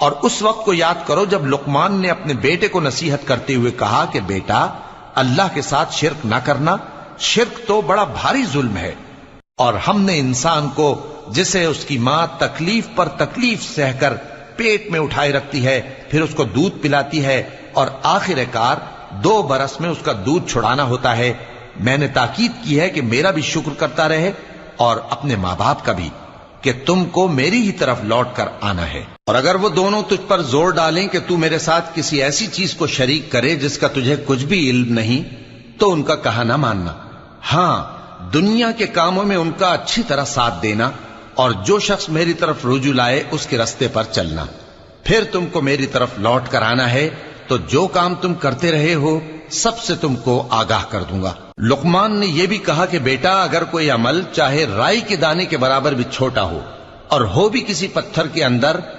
और उस वक्त को याद करो जब लुकमान ने अपने बेटे को नसीहत करते हुए कहा कि बेटा, अल्लाह के साथ शिर्क ना करना, शिर्क तो बड़ा भारी जुल्म है। और हमने इंसान को, जिसे उसकी मां तकलीफ पर तकलीफ सहकर पेट में उठाए रखती है, फिर उसको दूध पिलाती है और आखिरकार 2 बरस में उसका दूध छुड़ाना होता है, मैंने ताकीद की है कि मेरा भी शुक्र करता रहे और अपने मां बाप का भी, कि तुमको मेरी ही तरफ लौट कर आना है। और अगर वो दोनों तुझ पर जोर डालें कि तू मेरे साथ किसी ऐसी चीज को शरीक करे जिसका तुझे कुछ भी इल्म नहीं, तो उनका कहा ना मानना। हां, दुनिया के कामों में उनका अच्छी तरह साथ देना और जो शख्स मेरी तरफ रुजू लाए उसके रास्ते पर चलना। फिर तुमको मेरी तरफ लौट कर आना है तो जो काम तुम करते रहे हो सबसे तुमको आगाह कर दूंगा। लुकमान ने यह भी कहा कि बेटा, अगर कोई अमल चाहे राई के दाने के बराबर भी छोटा हो और हो भी किसी पत्थर के अंदर,